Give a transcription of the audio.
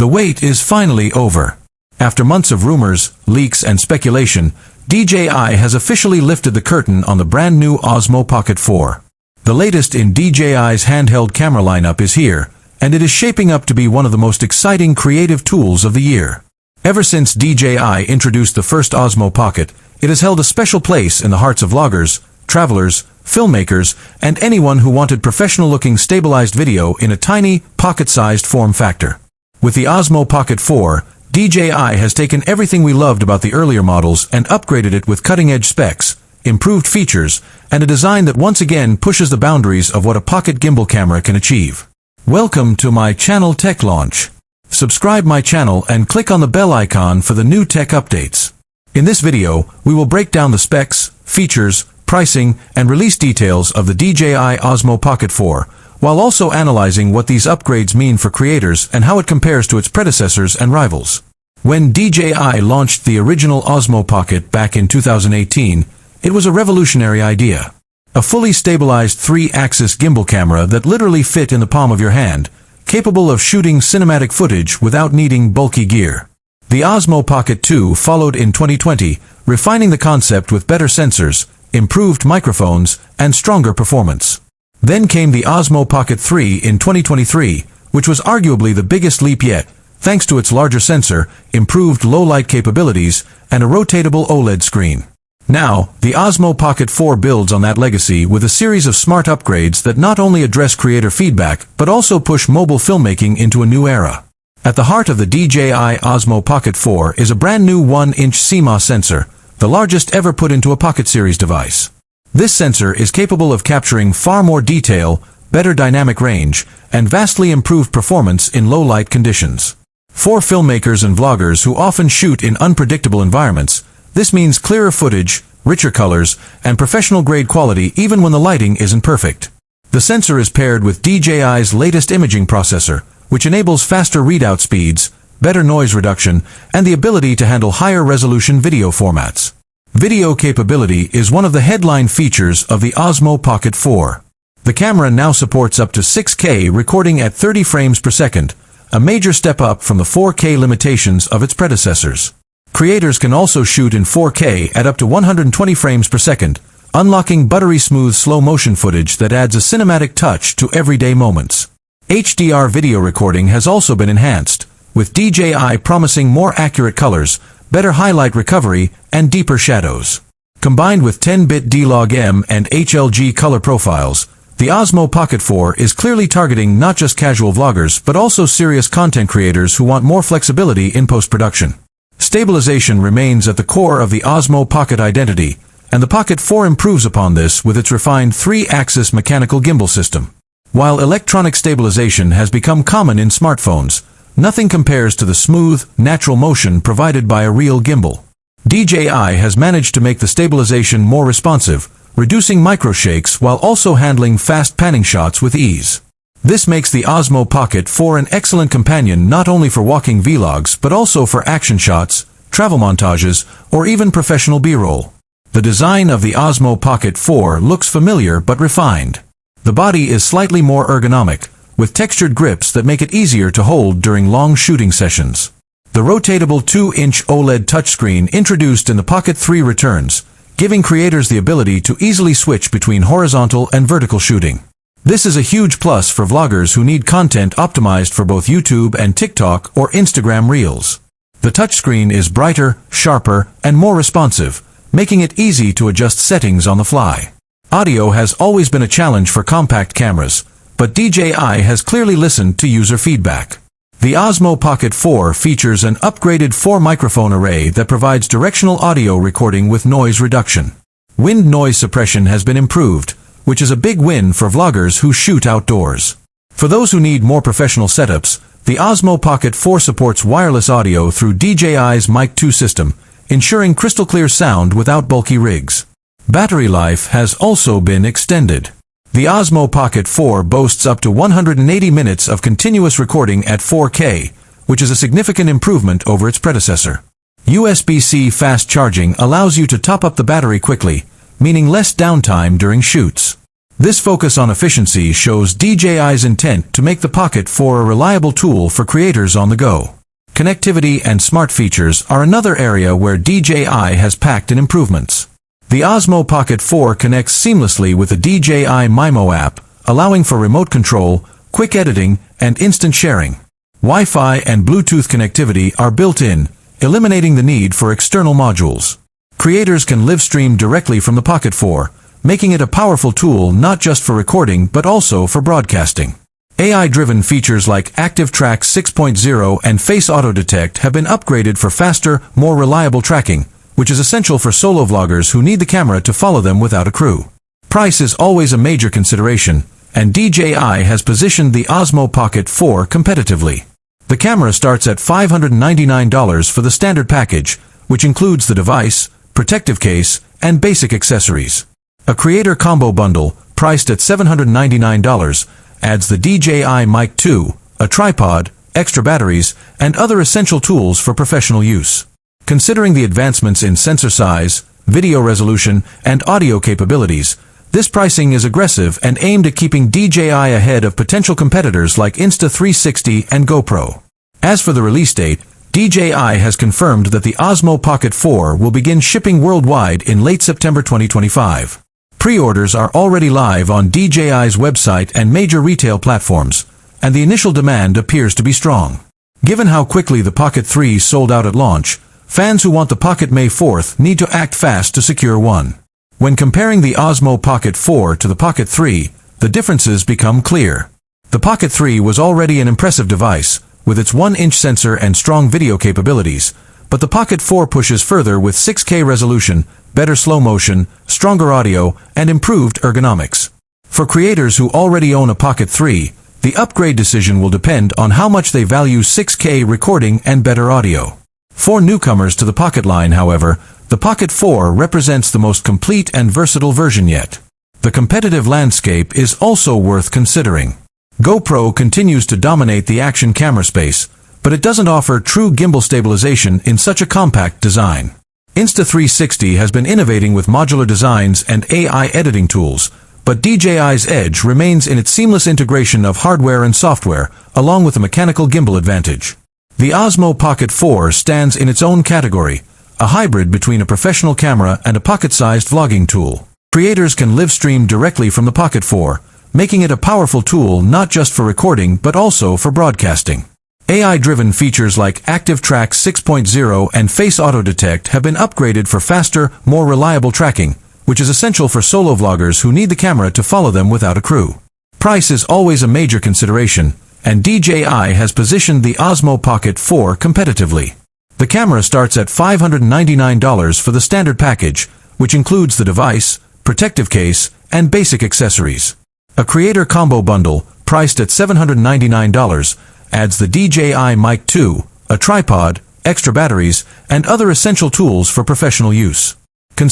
The wait is finally over. After months of rumors, leaks, and speculation, DJI has officially lifted the curtain on the brand new Osmo Pocket 4. The latest in DJI's handheld camera lineup is here, and it is shaping up to be one of the most exciting creative tools of the year. Ever since DJI introduced the first Osmo Pocket, it has held a special place in the hearts of vloggers, travelers, filmmakers, and anyone who wanted professional-looking stabilized video in a tiny, pocket-sized form factor. With the Osmo Pocket 4, DJI has taken everything we loved about the earlier models and upgraded it with cutting-edge specs, improved features, and a design that once again pushes the boundaries of what a pocket gimbal camera can achieve. Welcome to my channel Tech Launch. Subscribe my channel and click on the bell icon for the new tech updates. In this video, we will break down the specs, features, pricing, and release details of the DJI Osmo Pocket 4, while also analyzing what these upgrades mean for creators and how it compares to its predecessors and rivals. When DJI launched the original Osmo Pocket back in 2018, it was a revolutionary idea. A fully stabilized 3-axis gimbal camera that literally fit in the palm of your hand, capable of shooting cinematic footage without needing bulky gear. The Osmo Pocket 2 followed in 2020, refining the concept with better sensors, improved microphones, and stronger performance. Then came the Osmo Pocket 3 in 2023, which was arguably the biggest leap yet, thanks to its larger sensor, improved low-light capabilities, and a rotatable OLED screen. Now, the Osmo Pocket 4 builds on that legacy with a series of smart upgrades that not only address creator feedback, but also push mobile filmmaking into a new era. At the heart of the DJI Osmo Pocket 4 is a brand new 1-inch CMOS sensor, the largest ever put into a Pocket Series device. This sensor is capable of capturing far more detail, better dynamic range, and vastly improved performance in low-light conditions. For filmmakers and vloggers who often shoot in unpredictable environments, this means clearer footage, richer colors, and professional-grade quality even when the lighting isn't perfect. The sensor is paired with DJI's latest imaging processor, which enables faster readout speeds, better noise reduction, and the ability to handle higher-resolution video formats. Video capability is one of the headline features of the Osmo Pocket 4. The camera now supports up to 6K recording at 30 frames per second, a major step up from the 4K limitations of its predecessors. Creators can also shoot in 4K at up to 120 frames per second, unlocking buttery-smooth slow-motion footage that adds a cinematic touch to everyday moments. HDR video recording has also been enhanced, with DJI promising more accurate colors, better highlight recovery, and deeper shadows. Combined with 10-bit D-Log-M and HLG color profiles, the Osmo Pocket 4 is clearly targeting not just casual vloggers but also serious content creators who want more flexibility in post-production. Stabilization remains at the core of the Osmo Pocket identity, and the Pocket 4 improves upon this with its refined 3-axis mechanical gimbal system. While electronic stabilization has become common in smartphones, nothing compares to the smooth, natural motion provided by a real gimbal. DJI has managed to make the stabilization more responsive, reducing microshakes while also handling fast panning shots with ease. This makes the Osmo Pocket 4 an excellent companion not only for walking vlogs but also for action shots, travel montages, or even professional B-roll. The design of the Osmo Pocket 4 looks familiar but refined. The body is slightly more ergonomic, with textured grips that make it easier to hold during long shooting sessions. The rotatable 2-inch OLED touchscreen introduced in the Pocket 3 returns, giving creators the ability to easily switch between horizontal and vertical shooting. This is a huge plus for vloggers who need content optimized for both YouTube and TikTok or Instagram Reels. The touchscreen is brighter, sharper, and more responsive, making it easy to adjust settings on the fly. Audio has always been a challenge for compact cameras, but DJI has clearly listened to user feedback. The Osmo Pocket 4 features an upgraded 4-microphone array that provides directional audio recording with noise reduction. Wind noise suppression has been improved, which is a big win for vloggers who shoot outdoors. For those who need more professional setups, the Osmo Pocket 4 supports wireless audio through DJI's Mic 2 system, ensuring crystal clear sound without bulky rigs. Battery life has also been extended. The Osmo Pocket 4 boasts up to 180 minutes of continuous recording at 4K, which is a significant improvement over its predecessor. USB-C fast charging allows you to top up the battery quickly, meaning less downtime during shoots. This focus on efficiency shows DJI's intent to make the Pocket 4 a reliable tool for creators on the go. Connectivity and smart features are another area where DJI has packed in improvements. The Osmo Pocket 4 connects seamlessly with the DJI MIMO app, allowing for remote control, quick editing, and instant sharing. Wi-Fi and Bluetooth connectivity are built in, eliminating the need for external modules. Creators can live stream directly from the Pocket 4, making it a powerful tool not just for recording but also for broadcasting. AI-driven features like Active Track 6.0 and Face Auto Detect have been upgraded for faster, more reliable tracking, which is essential for solo vloggers who need the camera to follow them without a crew. Price is always a major consideration, and DJI has positioned the Osmo Pocket 4 competitively. The camera starts at $599 for the standard package, which includes the device, protective case, and basic accessories. A creator combo bundle, priced at $799, adds the DJI Mic 2, a tripod, extra batteries, and other essential tools for professional use. Considering the advancements in sensor size, video resolution, and audio capabilities, this pricing is aggressive and aimed at keeping DJI ahead of potential competitors like Insta360 and GoPro. As for the release date, DJI has confirmed that the Osmo Pocket 4 will begin shipping worldwide in late September 2025. Pre-orders are already live on DJI's website and major retail platforms, and the initial demand appears to be strong. Given how quickly the Pocket 3 sold out at launch, fans who want the Pocket May 4th need to act fast to secure one. When comparing the Osmo Pocket 4 to the Pocket 3, the differences become clear. The Pocket 3 was already an impressive device, with its 1-inch sensor and strong video capabilities, but the Pocket 4 pushes further with 6K resolution, better slow motion, stronger audio, and improved ergonomics. For creators who already own a Pocket 3, the upgrade decision will depend on how much they value 6K recording and better audio. For newcomers to the Pocket line, however, the Pocket 4 represents the most complete and versatile version yet. The competitive landscape is also worth considering. GoPro continues to dominate the action camera space, but it doesn't offer true gimbal stabilization in such a compact design. Insta360 has been innovating with modular designs and AI editing tools, but DJI's edge remains in its seamless integration of hardware and software, along with a mechanical gimbal advantage. The Osmo Pocket 4 stands in its own category, a hybrid between a professional camera and a pocket-sized vlogging tool. Creators can live stream directly from the Pocket 4, making it a powerful tool not just for recording but also for broadcasting. AI-driven features like Active Track 6.0 and Face Auto Detect have been upgraded for faster, more reliable tracking, which is essential for solo vloggers who need the camera to follow them without a crew. Price is always a major consideration, and DJI has positioned the Osmo Pocket 4 competitively. The camera starts at $599 for the standard package, which includes the device, protective case, and basic accessories. A creator combo bundle, priced at $799, adds the DJI Mic 2, a tripod, extra batteries, and other essential tools for professional use.